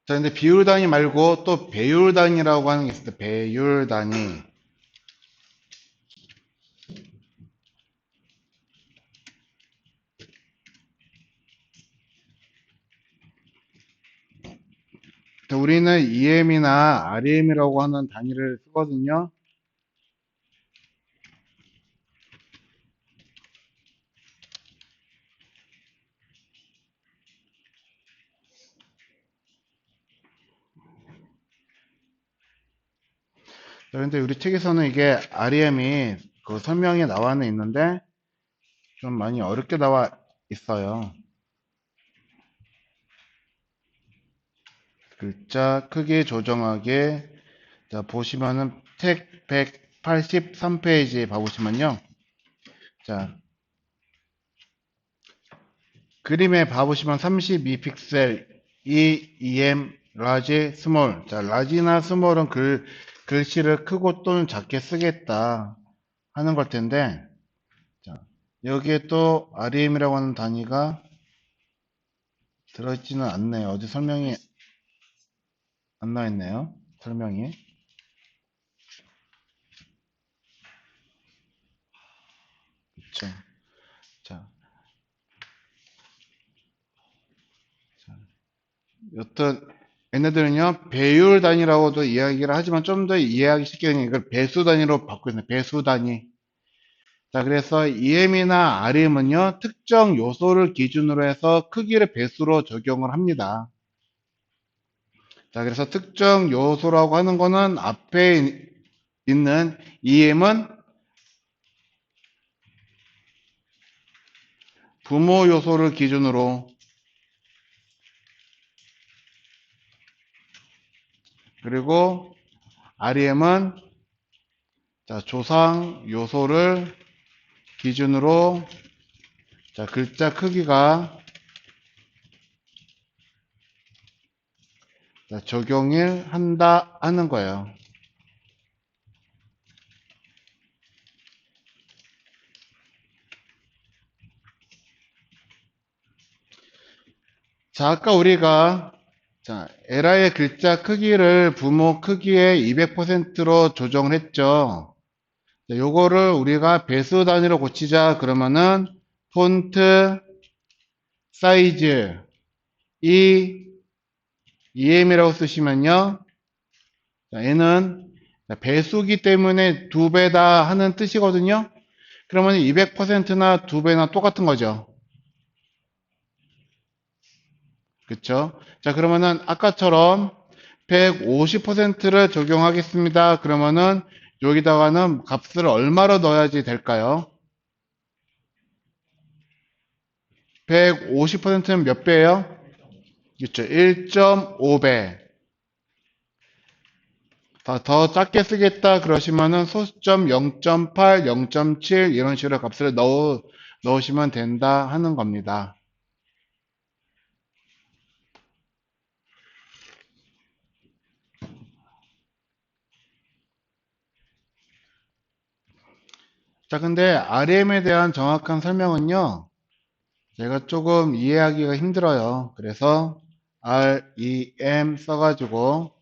자, 근데 비율 단위 말고 또 배율 단위라고 하는 게 있어요. 배율 단위. 우리는 EM이나 REM이라고 하는 단위를 쓰거든요. 그런데 우리 책에서는 이게 REM이 그 설명에 나와는 있는데 좀 많이 어렵게 나와 있어요. 글자 크기 조정하기. 자, 보시면은 책 183페이지 봐보시면요. 자, 그림에 봐보시면 32픽셀 EM 라지 스몰. 자, 라지나 스몰은 글씨를 크고 또는 작게 쓰겠다 하는 걸 텐데, 자, 여기에 또 REM이라고 하는 단위가 들어있지는 않네요. 어디 설명이 안 나와 있네요. 설명이. 그쵸. 자, 여튼 얘네들은요 배율 단위라고도 이야기를 하지만 좀 더 이해하기 쉽게 그냥 이걸 배수 단위로 바꾸고 있어요. 배수 단위. 자, 그래서 EM이나 RM은요 특정 요소를 기준으로 해서 크기를 배수로 적용을 합니다. 자, 그래서 특정 요소라고 하는 거는 앞에 있는 EM은 부모 요소를 기준으로, 그리고 RM은 자, 조상 요소를 기준으로 자, 글자 크기가 자, 적용을 한다 하는 거예요. 자, 아까 우리가 자, 에라의 글자 크기를 부모 크기의 200%로 조정을 했죠. 자, 요거를 우리가 배수 단위로 고치자 그러면은 폰트 사이즈 EM이라고 쓰시면요. 자, 얘는 배수기 때문에 2배다 하는 뜻이거든요. 그러면 200%나 2배나 똑같은 거죠. 그쵸? 자, 그러면은 아까처럼 150%를 적용하겠습니다. 그러면은 여기다가는 값을 얼마로 넣어야지 될까요? 150%는 몇 배예요? 그쵸? 1.5배. 더 작게 쓰겠다 그러시면은 소수점 0.8, 0.7 이런 식으로 값을 넣으시면 된다 하는 겁니다. 자, 근데 RM에 대한 정확한 설명은요, 제가 조금 이해하기가 힘들어요. 그래서 REM 써가지고,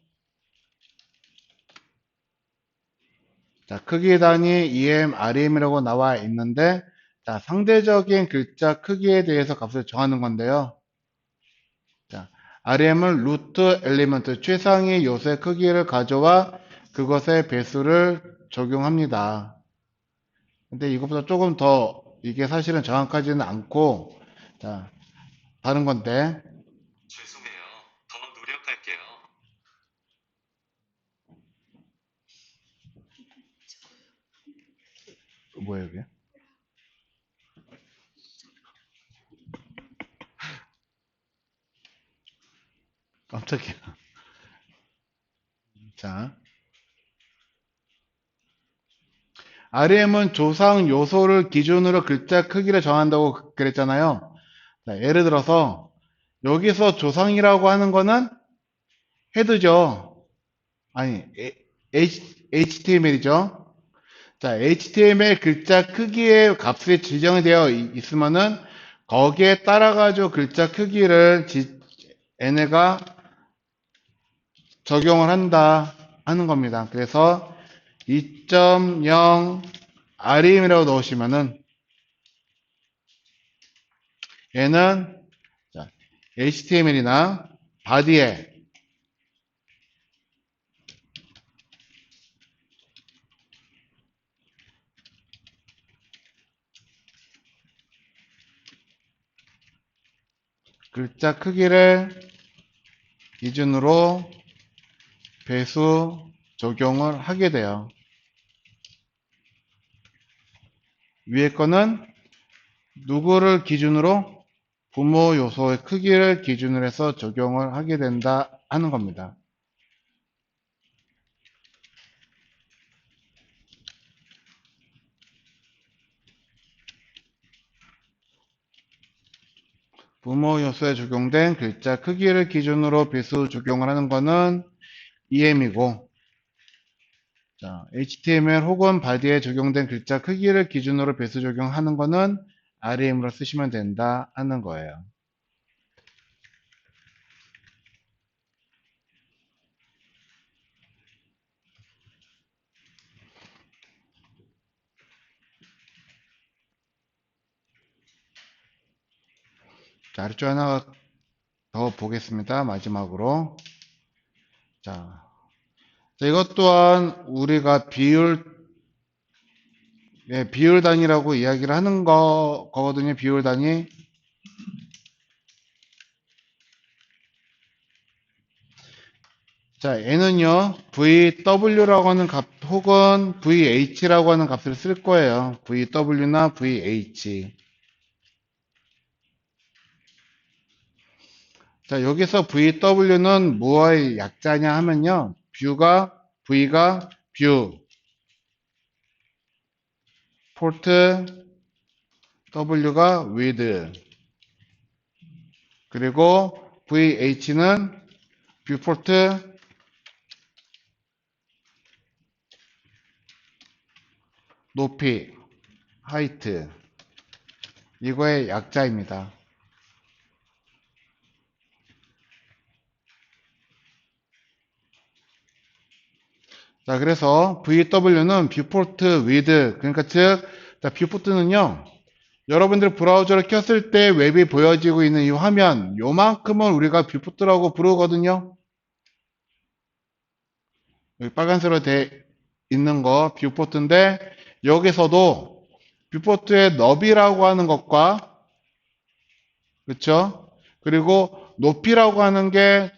자, 크기 단위 EM, REM이라고 나와 있는데, 자, 상대적인 글자 크기에 대해서 값을 정하는 건데요. 자, RM은 루트 엘리먼트, 최상위 요소의 크기를 가져와 그것의 배수를 적용합니다. 근데 이것보다 조금 더 이게 사실은 정확하지는 않고, 자, 다른 건데, 죄송해요. 더 노력할게요. 뭐예요, 이게? 깜짝이야. 자, RM은 조상 요소를 기준으로 글자 크기를 정한다고 그랬잖아요. 자, 예를 들어서 여기서 조상이라고 하는 거는 헤드죠. 아니, HTML이죠. 자, HTML 글자 크기의 값이 지정이 되어 있으면은 거기에 따라 가지고 글자 크기를 얘네가 적용을 한다 하는 겁니다. 그래서 2.0 RM이라고 넣으시면은 얘는 HTML이나 바디에 글자 크기를 기준으로 배수 적용을 하게 돼요. 위에 거는 누구를 기준으로? 부모 요소의 크기를 기준으로 해서 적용을 하게 된다 하는 겁니다. 부모 요소에 적용된 글자 크기를 기준으로 배수 적용을 하는 거는 EM이고, HTML 혹은 바디에 적용된 글자 크기를 기준으로 배수 적용하는 거는 REM으로 쓰시면 된다 하는 거예요. 자, 아래쪽 하나 더 보겠습니다. 마지막으로. 자, 이것 또한 우리가 비율 단위라고 이야기를 하는 거거든요. 비율 단위. 자, 얘는요, VW라고 하는 값, 혹은 VH라고 하는 값을 쓸 거예요. VW나 VH. 자, 여기서 VW는 무엇의 약자냐 하면요, V가 뷰, 포트, W가 width, 그리고 VH는 뷰포트, 높이, height, 이거의 약자입니다. 자, 그래서 VW는 뷰포트 width, 그러니까 즉, 뷰포트는요, 여러분들 브라우저를 켰을 때 웹이 보여지고 있는 이 화면, 요만큼을 우리가 뷰포트라고 부르거든요. 여기 빨간색으로 돼 있는 거 뷰포트인데, 여기서도 뷰포트의 너비라고 하는 것과, 그쵸? 그리고 높이라고 하는 게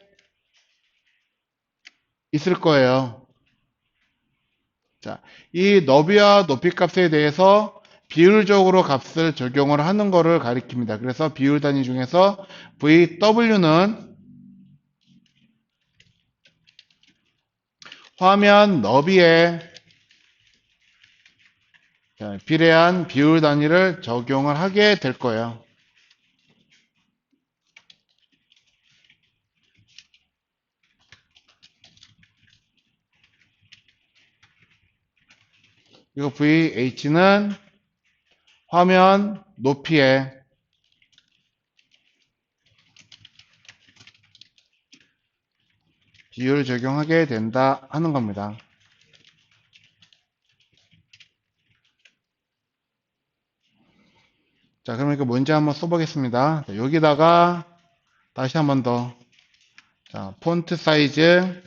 있을 거예요. 자, 이 너비와 높이 값에 대해서 비율적으로 값을 적용을 하는 것을 가리킵니다. 그래서 비율 단위 중에서 VW는 화면 너비에 비례한 비율 단위를 적용을 하게 될 거예요. 그리고 VH는 화면 높이에 비율 적용하게 된다 하는 겁니다. 자, 그러면 이거 뭔지 한번 써보겠습니다. 자, 여기다가 다시 한번 더, 자, 폰트 사이즈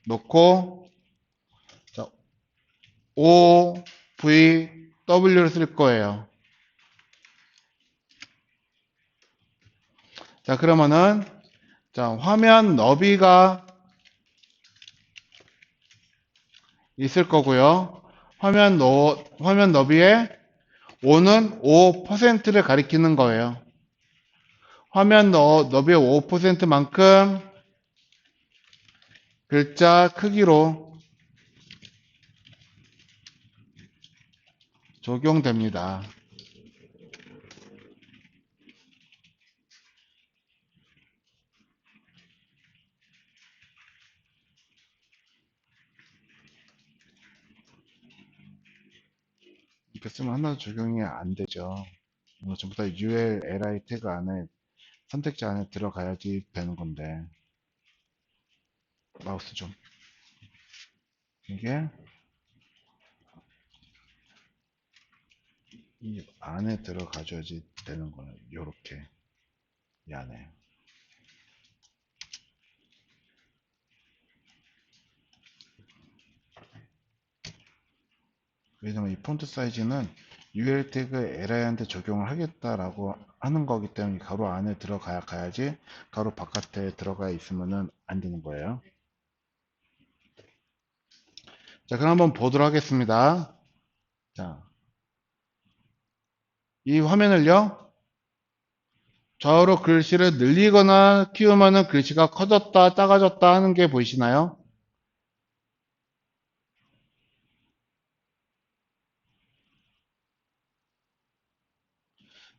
놓고, 자, OVW를 쓸 거예요. 자, 그러면은, 자, 화면 너비가 있을 거고요. 화면 너비에 5는 5%를 가리키는 거예요. 화면 너비의 5%만큼 글자 크기로 적용됩니다. 이렇게 쓰면 하나도 적용이 안 되죠. 이거 전부 다 UL, LI 태그 안에 선택지 안에 들어가야지 되는 건데. 마우스 좀. 이게 이 안에 들어가줘야지 되는 거예요. 요렇게. 이 안에. 왜냐면 이 폰트 사이즈는 UL 태그 LI한테 적용을 하겠다라고 하는 거기 때문에 가로 안에 가야지 가로 바깥에 들어가 있으면은 안 되는 거예요. 자, 그럼 한번 보도록 하겠습니다. 자, 이 화면을요, 좌우로 글씨를 늘리거나 키우면은 글씨가 커졌다, 작아졌다 하는 게 보이시나요?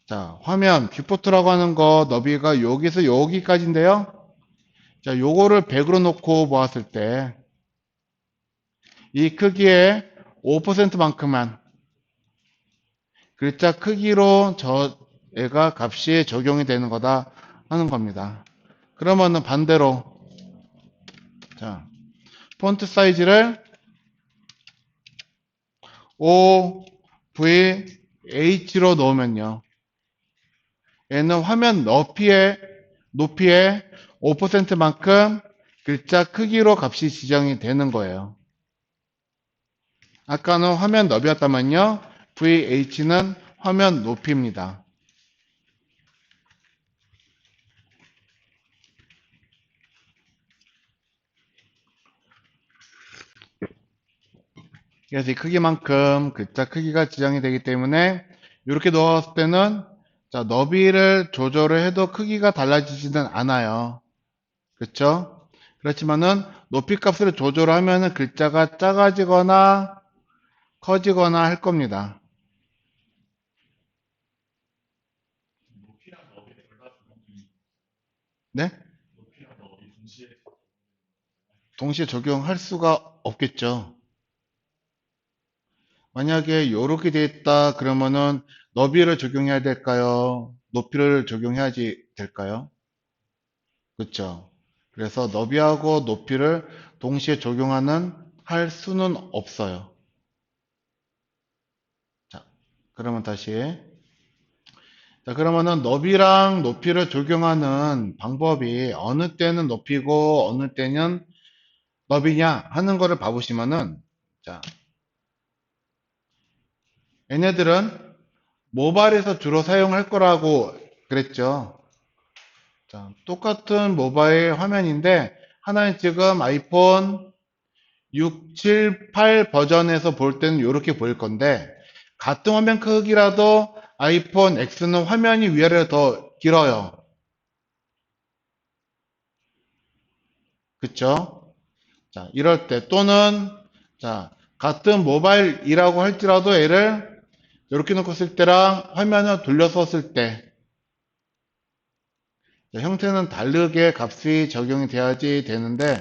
자, 화면, 뷰포트라고 하는 거 너비가 여기서 여기까지인데요. 자, 요거를 100으로 놓고 보았을 때, 이 크기의 5%만큼만 글자 크기로 얘가 값이 적용이 되는 거다 하는 겁니다. 그러면은 반대로, 자, 폰트 사이즈를 OVH로 넣으면요. 얘는 화면 높이의 5%만큼 글자 크기로 값이 지정이 되는 거예요. 아까는 화면 너비였다면요. VH는 화면 높이입니다. 그래서 이 크기만큼 글자 크기가 지정이 되기 때문에 이렇게 넣었을 때는 자, 너비를 조절을 해도 크기가 달라지지는 않아요. 그렇죠? 그렇지만은 높이 값을 조절하면은 글자가 작아지거나 커지거나 할 겁니다. 네? 동시에 적용할 수가 없겠죠. 만약에 이렇게 돼 있다 그러면은 너비를 적용해야 될까요? 높이를 적용해야지 될까요? 그렇죠. 그래서 너비하고 높이를 동시에 적용하는 할 수는 없어요. 자, 그러면 다시. 자, 그러면은 너비랑 높이를 적용하는 방법이 어느 때는 높이고 어느 때는 너비냐 하는 거를 봐보시면은 자, 얘네들은 모바일에서 주로 사용할 거라고 그랬죠. 자, 똑같은 모바일 화면인데 하나는 지금 아이폰 6, 7, 8 버전에서 볼 때는 이렇게 보일 건데 같은 화면 크기라도 아이폰 X는 화면이 위아래로 더 길어요. 그쵸? 자, 이럴 때 또는 자, 같은 모바일이라고 할지라도 얘를 이렇게 놓고 쓸 때랑 화면을 돌려서 쓸 때 형태는 다르게 값이 적용이 돼야지 되는데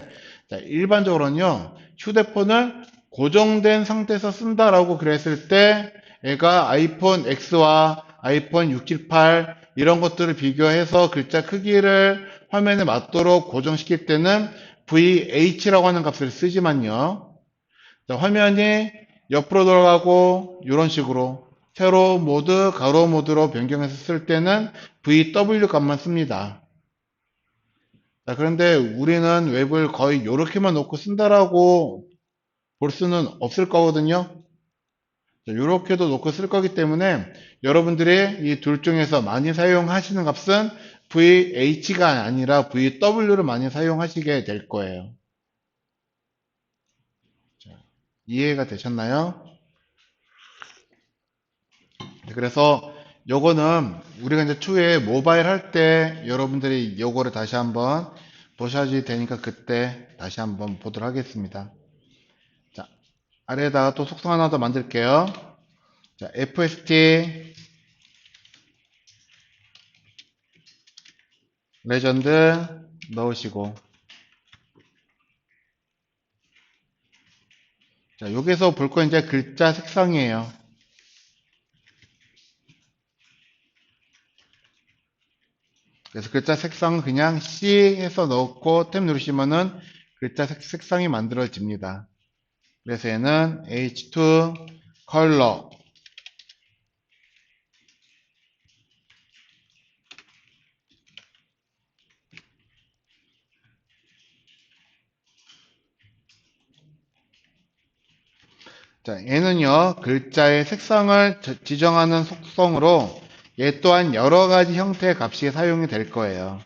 자, 일반적으로는요 휴대폰을 고정된 상태에서 쓴다라고 그랬을 때 얘가 아이폰 X와 아이폰 678 이런 것들을 비교해서 글자 크기를 화면에 맞도록 고정시킬 때는 VH라고 하는 값을 쓰지만요 자, 화면이 옆으로 돌아가고 이런 식으로 세로 모드, 가로 모드로 변경해서 쓸 때는 VW 값만 씁니다. 자, 그런데 우리는 웹을 거의 이렇게만 놓고 쓴다라고 볼 수는 없을 거거든요. 이렇게도 놓고 쓸 거기 때문에 여러분들이 이 둘 중에서 많이 사용하시는 값은 VH가 아니라 VW를 많이 사용하시게 될 거예요. 자, 이해가 되셨나요? 그래서 요거는 우리가 이제 추후에 모바일 할 때 여러분들이 요거를 다시 한번 보셔야지 되니까 그때 다시 한번 보도록 하겠습니다. 자, 아래에다가 또 속성 하나 더 만들게요. 자, FST 레전드 넣으시고 자, 여기서 볼 건 이제 글자 색상이에요. 그래서 글자 색상 그냥 C 해서 넣고 탭 누르시면은 글자 색상이 만들어집니다. 그래서 얘는 H2 컬러. 자, 얘는요, 글자의 색상을 지정하는 속성으로 얘 또한 여러 가지 형태의 값이 사용이 될 거예요.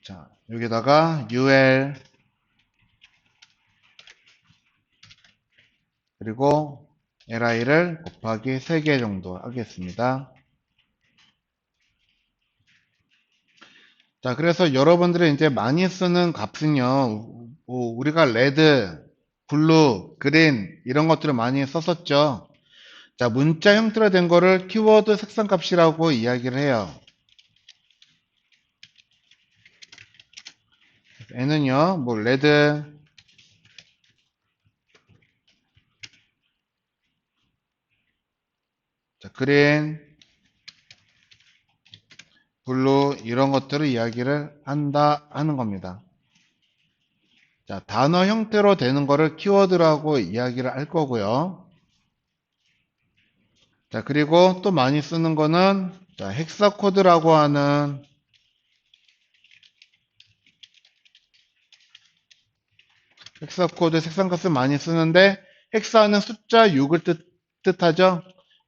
자, 여기다가 UL 그리고 li를 곱하기 3개 정도 하겠습니다. 자, 그래서 여러분들이 이제 많이 쓰는 값은요, 우리가 레드, 블루, 그린 이런 것들을 많이 썼었죠. 자, 문자 형태로 된 거를 키워드 색상 값이라고 이야기를 해요. 얘는요, 뭐 레드, 자, 그린, 블루 이런 것들을 이야기를 한다 하는 겁니다. 자, 단어 형태로 되는 거를 키워드라고 이야기를 할 거고요. 자, 그리고 또 많이 쓰는 거는 자, 헥사 코드라고 하는 헥사 코드 색상 값을 많이 쓰는데 헥사는 숫자 6을 뜻하죠.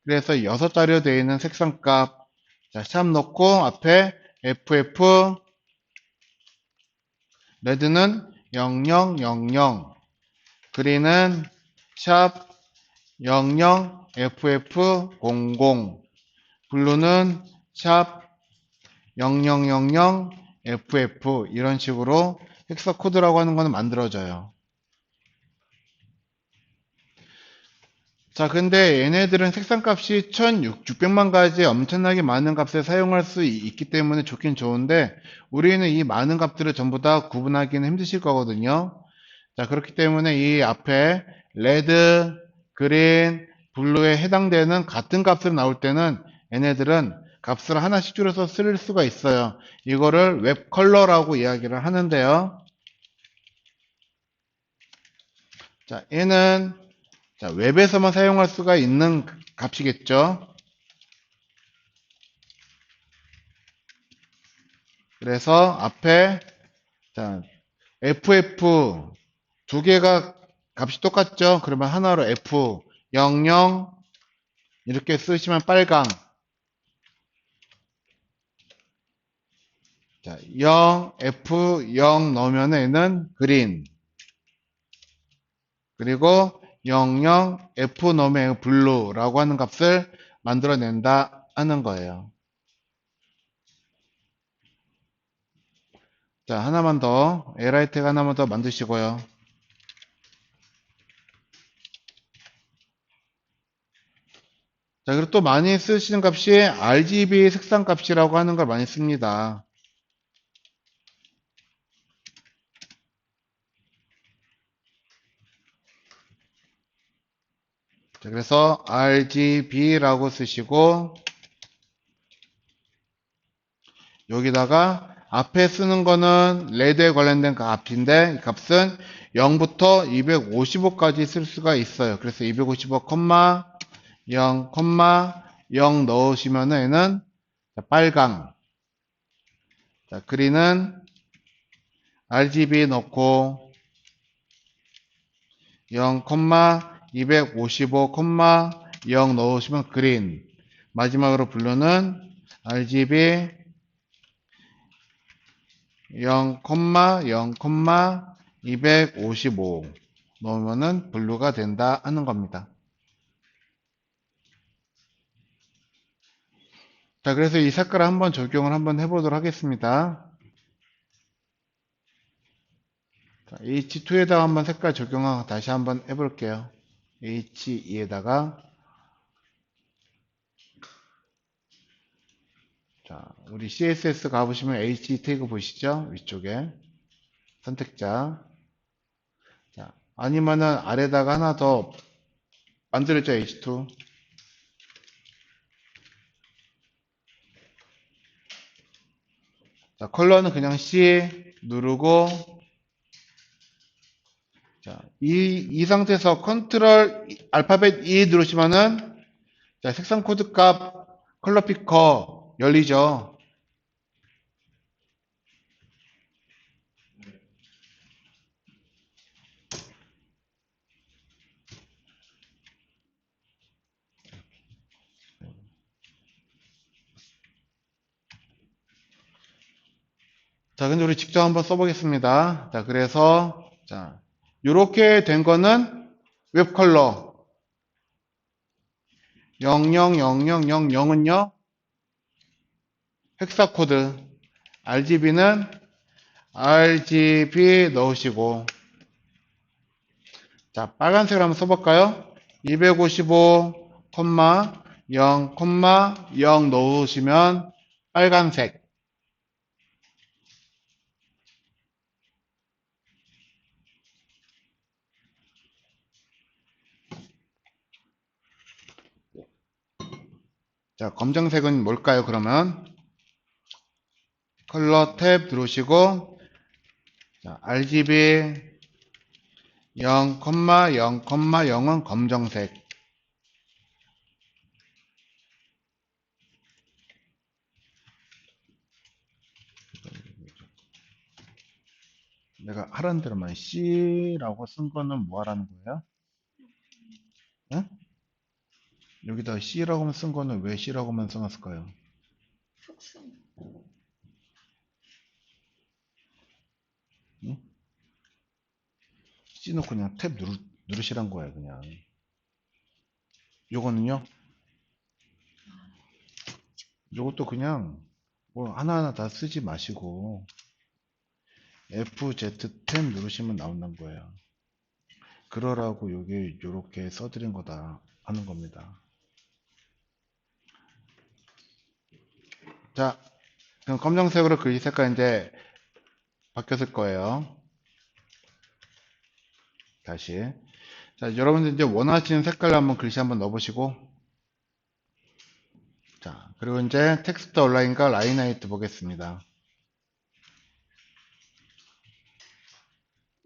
그래서 6자리로 되어 있는 색상 값. 자, 샵 넣고 앞에 FF 레드는 0000 그린은 샵 00FF00 블루는 샵 0000FF 이런 식으로 헥사 코드라고 하는 거는 만들어져요. 자, 근데 얘네들은 색상값이 1600만 가지 엄청나게 많은 값을 사용할 수 있기 때문에 좋긴 좋은데 우리는 이 많은 값들을 전부 다 구분하기는 힘드실 거거든요. 자, 그렇기 때문에 이 앞에 레드, 그린, 블루에 해당되는 같은 값으로 나올 때는 얘네들은 값을 하나씩 줄여서 쓸 수가 있어요. 이거를 웹 컬러라고 이야기를 하는데요. 자, 얘는 자, 웹에서만 사용할 수가 있는 값이겠죠. 그래서 앞에 자, FF 두 개가 값이 똑같죠. 그러면 하나로 F 00 이렇게 쓰시면 빨강. 자, 0 F 0 넣으면 얘는 그린. 그리고 00 F 넣으면 블루라고 하는 값을 만들어낸다 하는 거예요. 자, 하나만 더, li 태그 하나만 더 만드시고요. 자, 그리고 또 많이 쓰시는 값이 RGB 색상 값이라고 하는 걸 많이 씁니다. 자, 그래서 RGB라고 쓰시고, 여기다가 앞에 쓰는 거는 레드에 관련된 값인데, 이 값은 0부터 255까지 쓸 수가 있어요. 그래서 255, 0, 0 넣으시면은 얘는 빨강. 자, 그린은 RGB 넣고 0, 255, 0 넣으시면 그린. 마지막으로 블루는 RGB 0, 0, 255 넣으면은 블루가 된다 하는 겁니다. 자, 그래서 이 색깔을 한번 적용을 한번 해보도록 하겠습니다. 자, H2에다가 한번 색깔 적용하고 다시 한번 해볼게요. H2에다가 자, 우리 CSS 가보시면 H 태그 보시죠? 위쪽에 선택자. 자, 아니면은 아래다가 하나 더 만들었죠? H2. 자, 컬러는 그냥 C 누르고 자, 이 상태에서 컨트롤 알파벳 E 누르시면은 자, 색상 코드 값 컬러 피커 열리죠. 자, 근데 우리 직접 한번 써보겠습니다. 자, 그래서 자, 요렇게 된 거는 웹 컬러 00000은요 헥사 코드 RGB는 RGB 넣으시고 자, 빨간색을 한번 써볼까요? 255,0,0 넣으시면 빨간색. 자, 검정색은 뭘까요, 그러면? 컬러 탭 누르시고, 자, RGB 0,0,0은 검정색. 내가 하라는 대로만 C라고 쓴 거는 뭐 하라는 거예요? 응? 여기다 C라고만 쓴 거는 왜 C라고만 써놨을까요? 응? C 놓고 그냥 탭 누르시란 거예요, 그냥. 요거는요? 요것도 그냥 뭐 하나하나 다 쓰지 마시고 FZ10 누르시면 나온다는 거예요. 그러라고 여기 요렇게 써드린 거다 하는 겁니다. 자, 그럼 검정색으로 글씨 색깔 이제 바뀌었을 거예요. 다시. 자, 여러분들 이제 원하시는 색깔로 한번 글씨 한번 넣어보시고. 자, 그리고 이제 텍스트 온라인과 라인하이트 보겠습니다.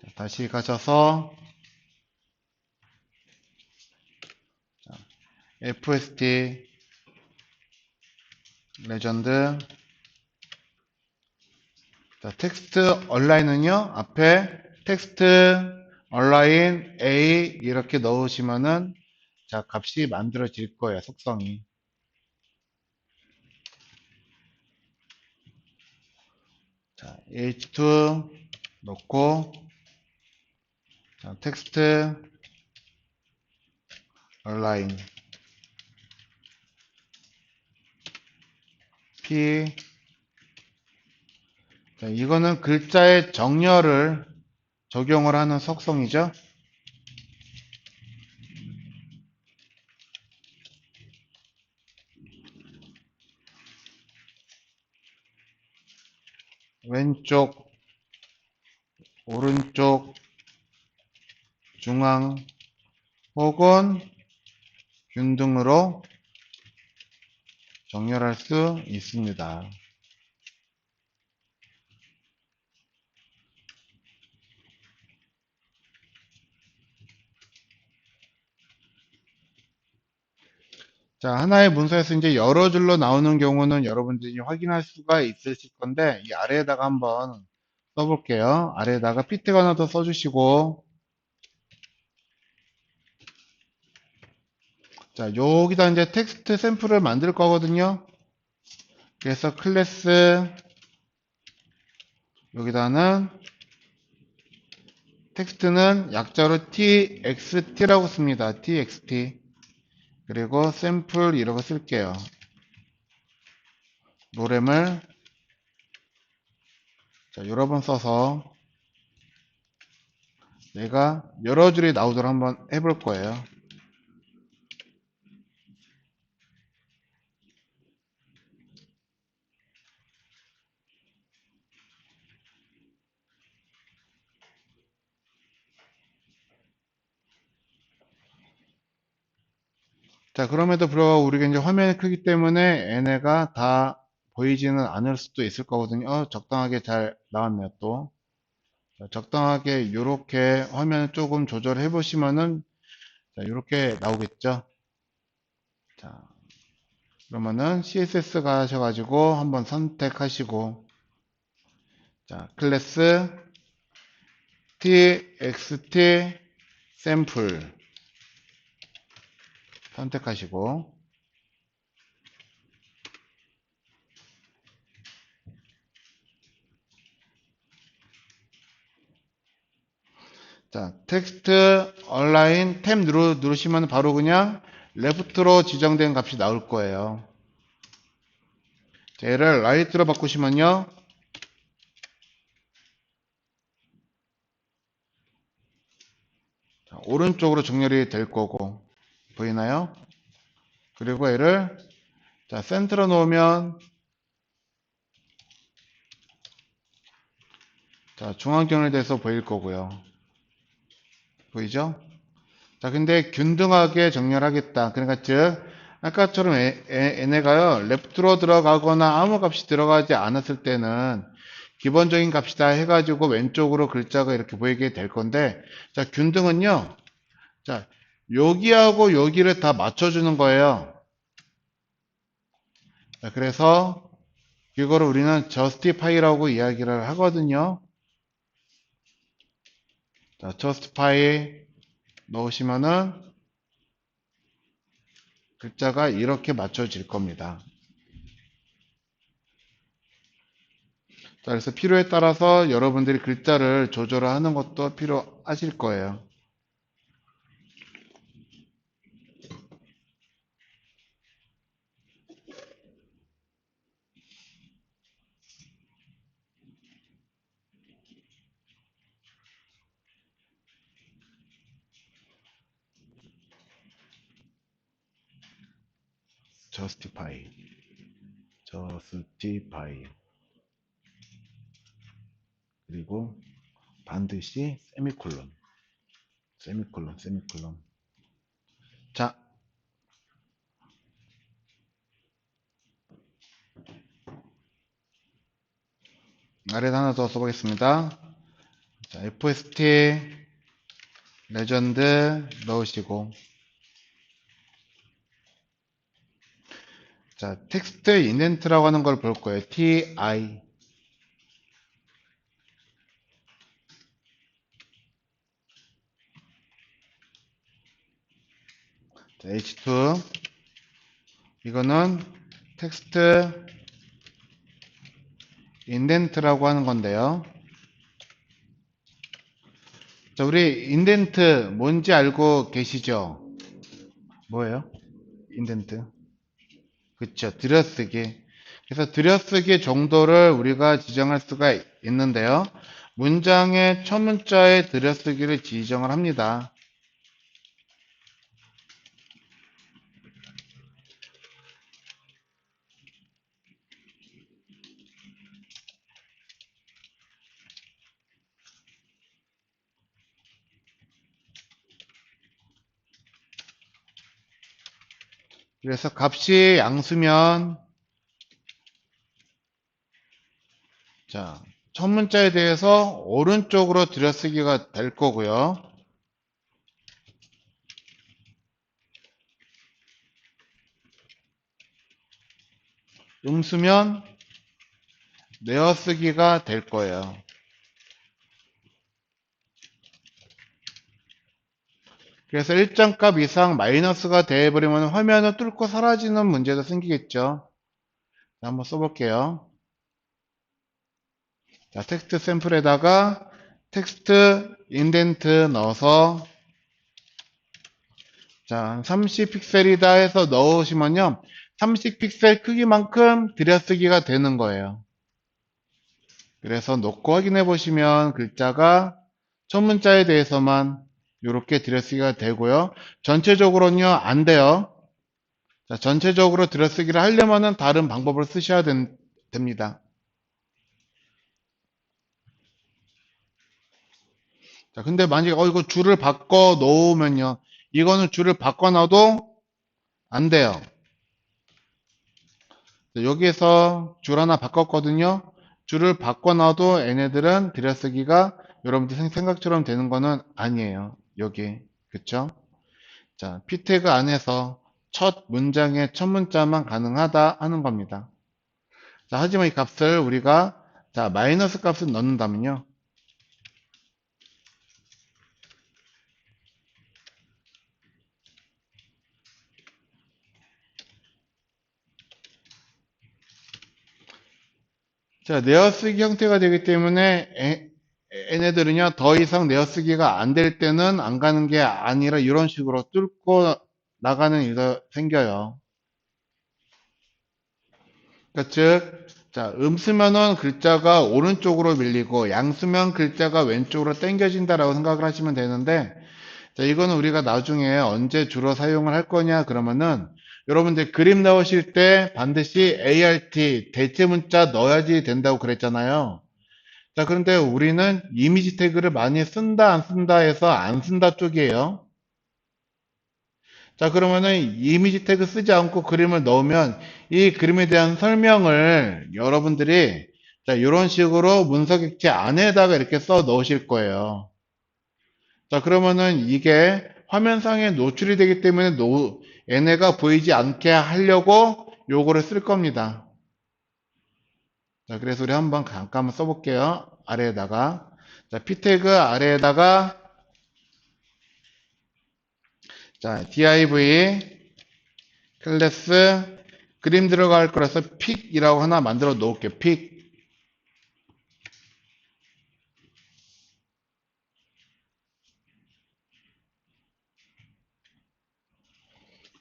자, 다시 가셔서 자, FST 레전드 자, 텍스트 온라인은요, 앞에 텍스트 온라인 A 이렇게 넣으시면은 자, 값이 만들어질 거예요, 속성이. 자, H2 넣고 자, 텍스트 온라인 P 자, 이거는 글자의 정렬을 적용을 하는 속성이죠. 왼쪽, 오른쪽, 중앙 혹은 균등으로 정렬할 수 있습니다. 자, 하나의 문서에서 이제 여러 줄로 나오는 경우는 여러분들이 확인할 수가 있으실 건데, 이 아래에다가 한번 써볼게요. 아래에다가 피트가 하나 더 써주시고, 자, 여기다 이제 텍스트 샘플을 만들 거거든요. 그래서 클래스, 여기다는 텍스트는 약자로 txt라고 씁니다. txt. 그리고 샘플 이라고 쓸게요. 노램을 자, 여러 번 써서 내가 여러 줄이 나오도록 한번 해볼 거예요. 자, 그럼에도 불구하고 우리가 이제 화면이 크기 때문에 얘네가 다 보이지는 않을 수도 있을 거거든요. 적당하게 잘 나왔네요, 또. 자, 적당하게 요렇게 화면을 조금 조절해 보시면은, 자, 요렇게 나오겠죠. 자, 그러면은 CSS 가셔가지고 한번 선택하시고, 자, 클래스 txt 샘플 선택하시고, 자, 텍스트 얼라인 탭 누르시면 바로 그냥 레프트로 지정된 값이 나올 거예요. 자, 얘를 라이트로 바꾸시면요. 자, 오른쪽으로 정렬이 될 거고, 보이나요? 그리고 얘를, 자, 센터로 놓으면, 자, 중앙 정렬돼서 보일 거고요. 보이죠? 자, 근데 균등하게 정렬하겠다. 그러니까 즉, 아까처럼 얘네가요, 레프트로 들어가거나 아무 값이 들어가지 않았을 때는 기본적인 값이다 해가지고 왼쪽으로 글자가 이렇게 보이게 될 건데, 자, 균등은요, 자, 여기하고 여기를 다 맞춰주는 거예요. 자, 그래서 이거를 우리는 justify라고 이야기를 하거든요. 자, justify 넣으시면은 글자가 이렇게 맞춰질 겁니다. 자, 그래서 필요에 따라서 여러분들이 글자를 조절을 하는 것도 필요하실 거예요. justify, justify. 그리고 반드시 세미콜론, 세미콜론, 세미콜론. 자, 아래다 하나 더 써보겠습니다. 자, FST 레전드 넣으시고, 자, 텍스트 인덴트라고 하는 걸 볼 거예요. TI. 자, H2. 이거는 텍스트 인덴트라고 하는 건데요. 자, 우리 인덴트 뭔지 알고 계시죠? 뭐예요? 인덴트. 그쵸. 들여쓰기. 그래서 들여쓰기 정도를 우리가 지정할 수가 있는데요. 문장의 첫 문자의 들여쓰기를 지정을 합니다. 그래서 값이 양수면, 자, 첫 문자에 대해서 오른쪽으로 들여쓰기가 될 거고요. 음수면 내어쓰기가 될 거예요. 그래서 일정 값 이상 마이너스가 돼버리면 화면을 뚫고 사라지는 문제도 생기겠죠. 자, 한번 써볼게요. 자, 텍스트 샘플에다가 텍스트 인덴트 넣어서, 자, 30픽셀이다 해서 넣으시면요. 30픽셀 크기만큼 들여쓰기가 되는 거예요. 그래서 놓고 확인해 보시면 글자가 첫 문자에 대해서만 이렇게 들여쓰기가 되고요. 전체적으로는요, 안 돼요. 자, 전체적으로 들여쓰기를 하려면은 다른 방법을 쓰셔야 됩니다. 자, 근데 만약에 이거 줄을 바꿔 놓으면요. 이거는 줄을 바꿔 놔도 안 돼요. 여기에서 줄 하나 바꿨거든요. 줄을 바꿔놔도 얘네들은 들여쓰기가 여러분들 생각처럼 되는 거는 아니에요. 여기. 그쵸? 자, p 태그 안에서 첫 문장의 첫 문자만 가능하다 하는 겁니다. 자, 하지만 이 값을 우리가 자, 마이너스 값을 넣는다면요. 자, 내어쓰기 형태가 되기 때문에 얘네들은요, 더 이상 내어쓰기가 안 될 때는 안 가는 게 아니라 이런 식으로 뚫고 나가는 일이 생겨요. 그러니까 즉, 자, 쓰면은 글자가 오른쪽으로 밀리고 양 쓰면 글자가 왼쪽으로 당겨진다라고 생각을 하시면 되는데, 자, 이거는 우리가 나중에 언제 주로 사용을 할 거냐 그러면은 여러분들 그림 넣으실 때 반드시 ART 대체 문자 넣어야지 된다고 그랬잖아요. 자, 그런데 우리는 이미지 태그를 많이 쓴다 안 쓴다 해서 안 쓴다 쪽이에요. 자, 그러면은 이미지 태그 쓰지 않고 그림을 넣으면 이 그림에 대한 설명을 여러분들이 자, 이런 식으로 문서 객체 안에다가 이렇게 써 넣으실 거예요. 자, 그러면은 이게 화면상에 노출이 되기 때문에 얘네가 보이지 않게 하려고 요거를 쓸 겁니다. 자, 그래서 우리 한번 잠깐만 써볼게요. 아래에다가. 자, p 태그 아래에다가 자, div 클래스 그림 들어갈 거라서 픽이라고 하나 만들어 놓을게요. 픽.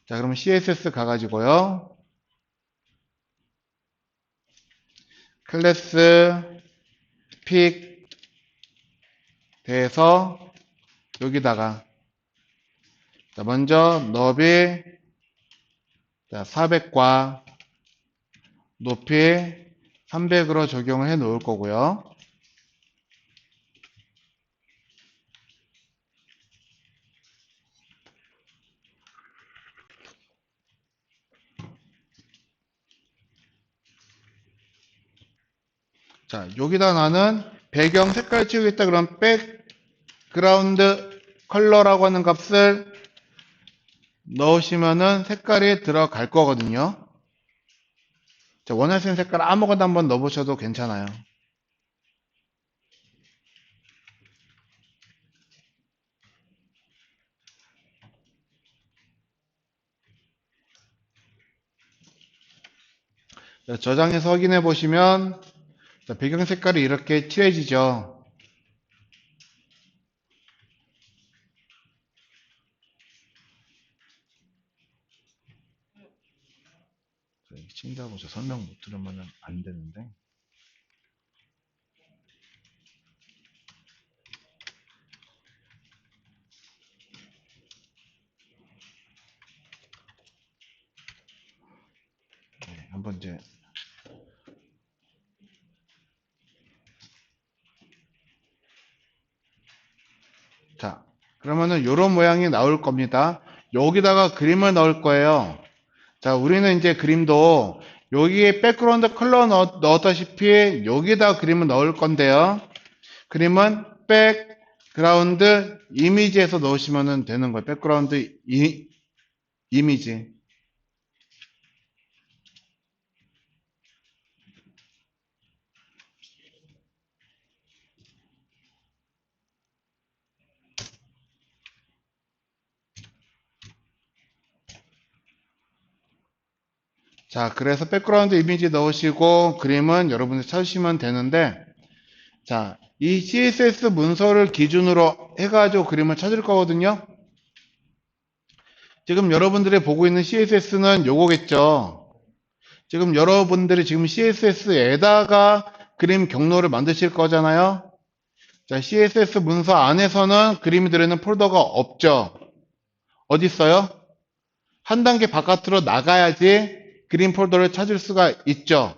자, 그러면 css 가가지고요. 클래스 픽 돼서 여기다가 자, 먼저 너비 자, 400과 높이 300으로 적용을 해 놓을 거고요. 자, 여기다 나는 배경 색깔 치우겠다 그러면 백그라운드 컬러라고 하는 값을 넣으시면은 색깔이 들어갈 거거든요. 자, 원하시는 색깔 아무거나 한번 넣어보셔도 괜찮아요. 자, 저장해서 확인해 보시면 자, 배경 색깔이 이렇게 칠해지죠. 친다고 저 설명 못 들으면 안 되는데. 네, 한번 이제 자, 그러면은 이런 모양이 나올 겁니다. 여기다가 그림을 넣을 거예요. 자, 우리는 이제 그림도 여기에 백그라운드 컬러 넣었다시피 여기다 그림을 넣을 건데요. 그림은 백그라운드 이미지에서 넣으시면 되는 거예요. 백그라운드 이미지. 자, 그래서 백그라운드 이미지 넣으시고 그림은 여러분들 찾으시면 되는데, 자, 이 CSS 문서를 기준으로 해가지고 그림을 찾을 거거든요. 지금 여러분들이 보고 있는 CSS는 요거겠죠. 지금 여러분들이 지금 CSS에다가 그림 경로를 만드실 거잖아요. 자, CSS 문서 안에서는 그림이 들어있는 폴더가 없죠. 어디 있어요? 한 단계 바깥으로 나가야지 그림 폴더를 찾을 수가 있죠.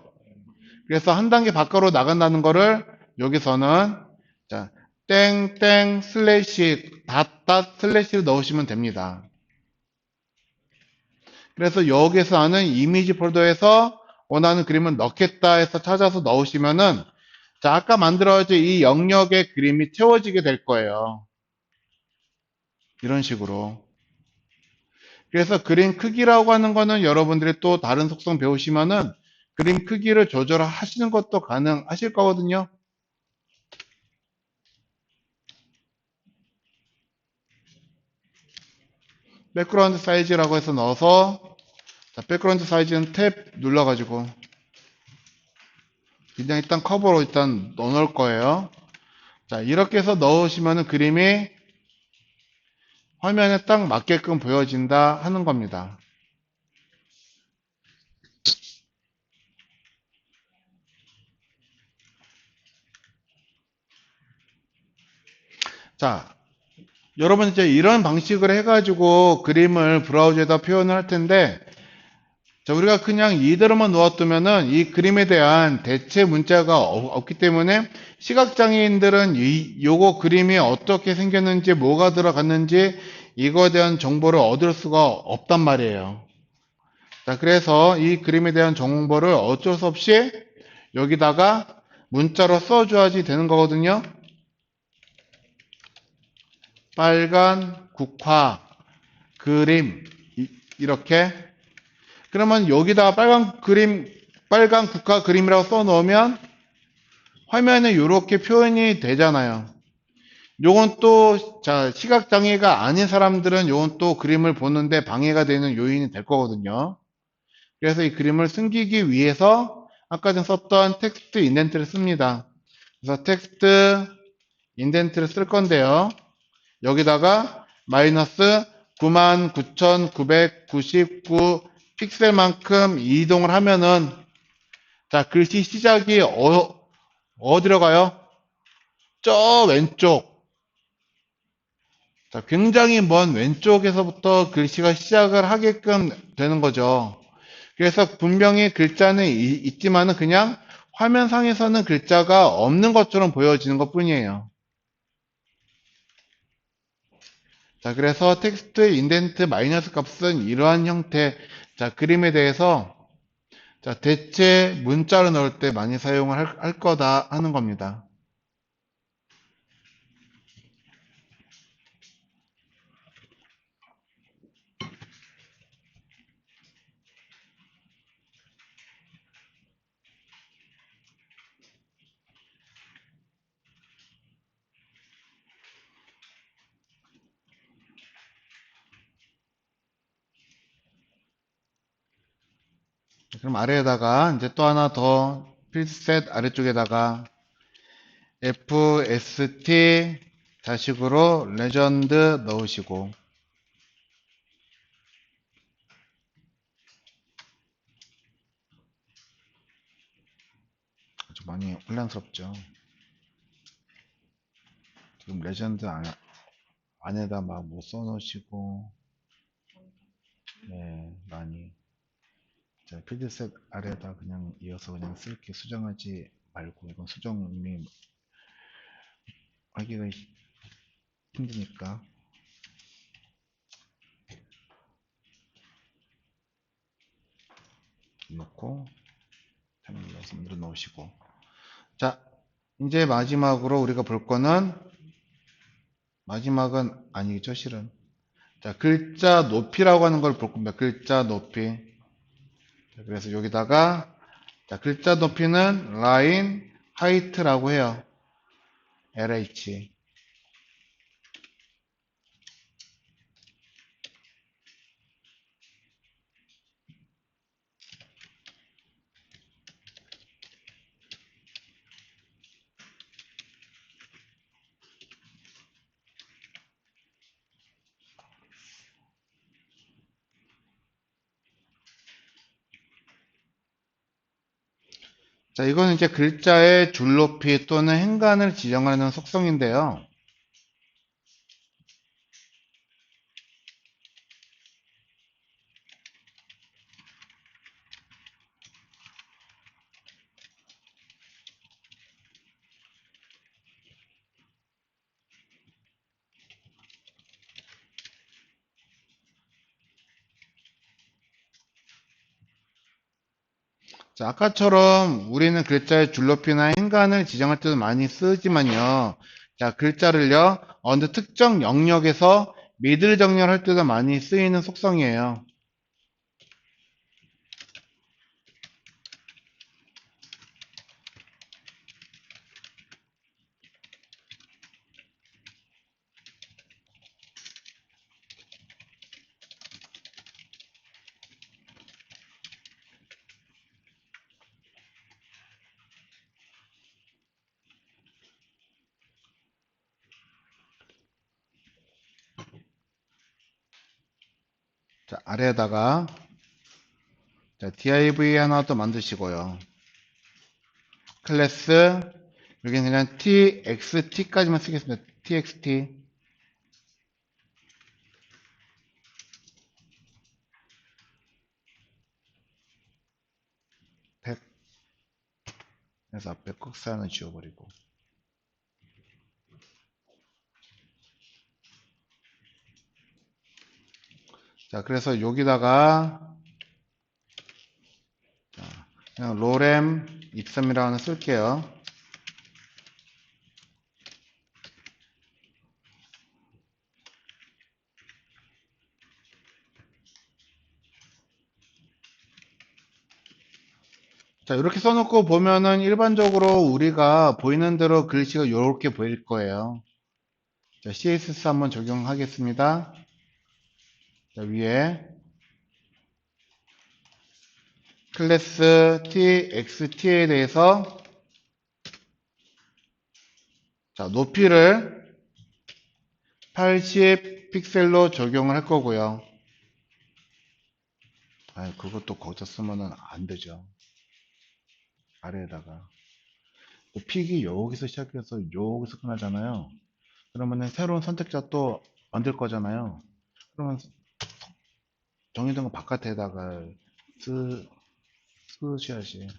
그래서 한 단계 밖으로 나간다는 거를 여기서는 자, 땡땡 슬래시 닷닷 슬래시를 넣으시면 됩니다. 그래서 여기서 하는 이미지 폴더에서 원하는 그림을 넣겠다 해서 찾아서 넣으시면은 자, 아까 만들어진 이 영역의 그림이 채워지게 될 거예요. 이런 식으로. 그래서 그림 크기라고 하는 거는 여러분들이 또 다른 속성 배우시면은 그림 크기를 조절하시는 것도 가능하실 거거든요. 백그라운드 사이즈라고 해서 넣어서 자, 백그라운드 사이즈는 탭 눌러가지고 그냥 일단 커버로 일단 넣어놓을 거예요. 자, 이렇게 해서 넣으시면은 그림이 화면에 딱 맞게끔 보여진다 하는 겁니다. 자, 여러분 이제 이런 방식을 해가지고 그림을 브라우저에다 표현을 할 텐데, 자, 우리가 그냥 이대로만 놓아두면은 이 그림에 대한 대체 문자가 없기 때문에 시각장애인들은 요거 그림이 어떻게 생겼는지 뭐가 들어갔는지 이거에 대한 정보를 얻을 수가 없단 말이에요. 자, 그래서 이 그림에 대한 정보를 어쩔 수 없이 여기다가 문자로 써줘야지 되는 거거든요. 빨간 국화 그림 이렇게 그러면 여기다가 빨간 국화 그림이라고 써 놓으면 화면에 이렇게 표현이 되잖아요. 요건 또 자, 시각장애가 아닌 사람들은 요건 또 그림을 보는데 방해가 되는 요인이 될 거거든요. 그래서 이 그림을 숨기기 위해서 아까 전 썼던 텍스트 인덴트를 씁니다. 그래서 텍스트 인덴트를 쓸 건데요. 여기다가 마이너스 99,999 픽셀만큼 이동을 하면은 자, 글씨 시작이 어디로 가요? 저 왼쪽. 자, 굉장히 먼 왼쪽에서부터 글씨가 시작을 하게끔 되는 거죠. 그래서 분명히 글자는 있지만은 그냥 화면상에서는 글자가 없는 것처럼 보여지는 것 뿐이에요. 자, 그래서 텍스트 인덴트 마이너스 값은 이러한 형태, 자, 그림에 대해서 자, 대체 문자로 넣을 때 많이 사용을 할 거다 하는 겁니다. 그럼 아래에다가 이제 또 하나 더 필셋 아래쪽에다가 FST 자식으로 레전드 넣으시고 좀 많이 혼란스럽죠. 지금 레전드 안에다 막 뭐 써놓으시고 네, 많이 자, 필드셋 아래에다 그냥 이어서 그냥 쓸게 수정하지 말고 이건 수정 이미 하기가 힘드니까 넣고 눌러서 눌러 놓으시고 자 이제 마지막으로 우리가 볼 거는 마지막은 아니겠죠 실은 자 글자 높이라고 하는 걸 볼 겁니다. 글자 높이 자, 그래서 여기다가 자, 글자 높이는 라인 하이트라고 해요. LH 자 이거는 이제 글자의 줄 높이 또는 행간을 지정하는 속성인데요. 자, 아까처럼 우리는 글자의 줄높이나 행간을 지정할 때도 많이 쓰지만요. 자, 글자를요, 어느 특정 영역에서 미들 정렬할 때도 많이 쓰이는 속성이에요. 자, 아래에다가 자, div 하나 또 만드시고요. 클래스, 여기는 그냥 txt까지만 쓰겠습니다. txt. 100. 그래서 앞에 국사는 지워버리고. 자, 그래서 여기다가 그냥 로렘 입섬이라고 하나 쓸게요. 자, 이렇게 써놓고 보면은 일반적으로 우리가 보이는 대로 글씨가 이렇게 보일 거예요. 자, CSS 한번 적용하겠습니다. 자, 위에 클래스 txt에 대해서 자, 높이를 80 픽셀로 적용을 할 거고요. 아, 그것도 거기서 쓰면은 안 되죠. 아래에다가 픽이 여기서 시작해서 여기서 끝나잖아요. 그러면은 새로운 선택자 또 만들 거잖아요. 그러면 정해진 거 바깥에다가 쓰셔야지.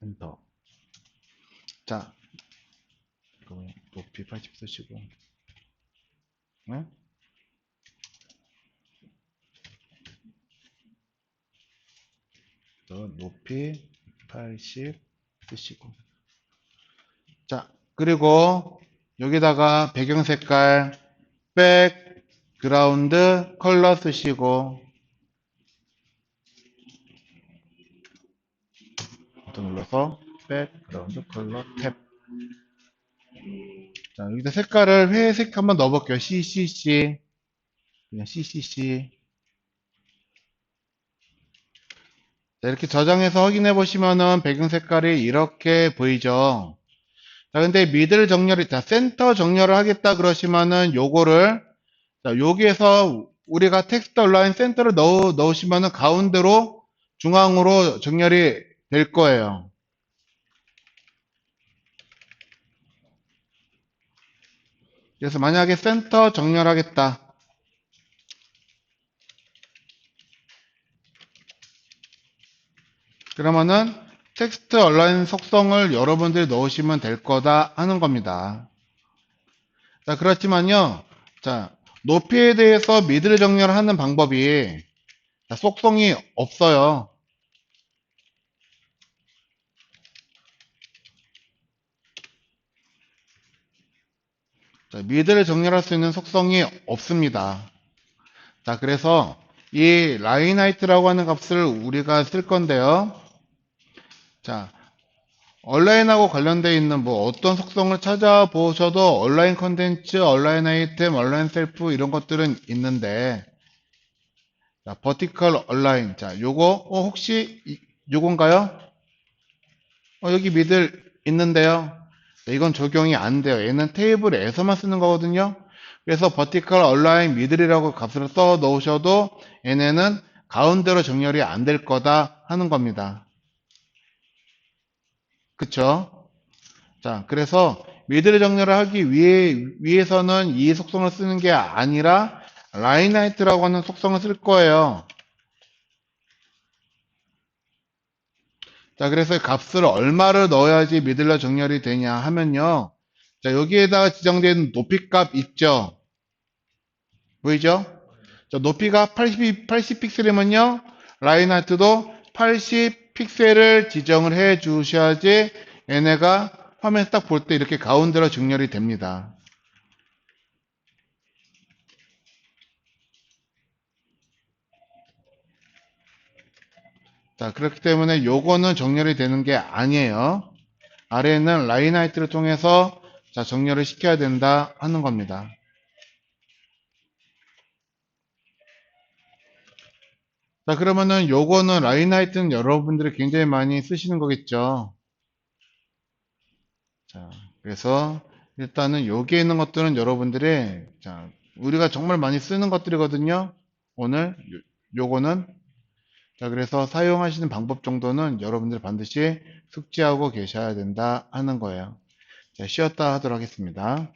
엔터. 자, 그럼 높이 80 쓰시고, 네? 또 높이 80 쓰시고. 자, 그리고 여기다가 배경 색깔, 백그라운드 컬러 쓰시고, 또 눌러서 백그라운드 컬러 탭. 자, 여기다 색깔을 회색 한번 넣어볼게요. CCC. 그냥 CCC. 자, 이렇게 저장해서 확인해 보시면은 배경 색깔이 이렇게 보이죠. 자, 근데 미들 정렬이, 자, 센터 정렬을 하겠다 그러시면은 요거를, 자, 여기에서 우리가 텍스트 온라인 센터를 넣으시면은 가운데로 중앙으로 정렬이 될 거예요. 그래서 만약에 센터 정렬하겠다. 그러면은 텍스트 온라인 속성을 여러분들이 넣으시면 될 거다 하는 겁니다. 자, 그렇지만요. 자, 높이에 대해서 미들 정렬하는 방법이 자, 속성이 없어요. 자, 미들을 정렬할 수 있는 속성이 없습니다. 자, 그래서 이 라인하이트라고 하는 값을 우리가 쓸 건데요. 자, 온라인하고 관련되어 있는 뭐 어떤 속성을 찾아보셔도 온라인 컨텐츠, 온라인 아이템, 온라인 셀프 이런 것들은 있는데 자, 버티컬 온라인. 자, 요거 혹시 요건가요? 여기 미들 있는데요. 자, 이건 적용이 안 돼요. 얘는 테이블에서만 쓰는 거거든요. 그래서 버티컬 온라인 미들이라고 값을 써 놓으셔도 얘네는 가운데로 정렬이 안 될 거다 하는 겁니다. 그쵸? 자, 그래서 미들 정렬을 하기 위해서는 이 속성을 쓰는 게 아니라 라인하이트라고 하는 속성을 쓸 거예요. 자, 그래서 값을 얼마를 넣어야지 미들러 정렬이 되냐 하면요. 자, 여기에다가 지정된 높이값 있죠? 보이죠? 자, 높이가 80 픽셀이면요. 라인 하이트도 80 픽셀을 지정을 해 주셔야지 얘네가 화면에서 딱 볼 때 이렇게 가운데로 정렬이 됩니다. 자, 그렇기 때문에 요거는 정렬이 되는 게 아니에요. 아래에는 라인 하이트를 통해서 자, 정렬을 시켜야 된다 하는 겁니다. 자, 그러면은 요거는 라인 하이트는 여러분들이 굉장히 많이 쓰시는 거겠죠. 자, 그래서 일단은 여기에 있는 것들은 여러분들이 자, 우리가 정말 많이 쓰는 것들이거든요. 오늘 요거는 자, 그래서 사용하시는 방법 정도는 여러분들 반드시 숙지하고 계셔야 된다 하는 거예요. 자, 쉬었다 하도록 하겠습니다.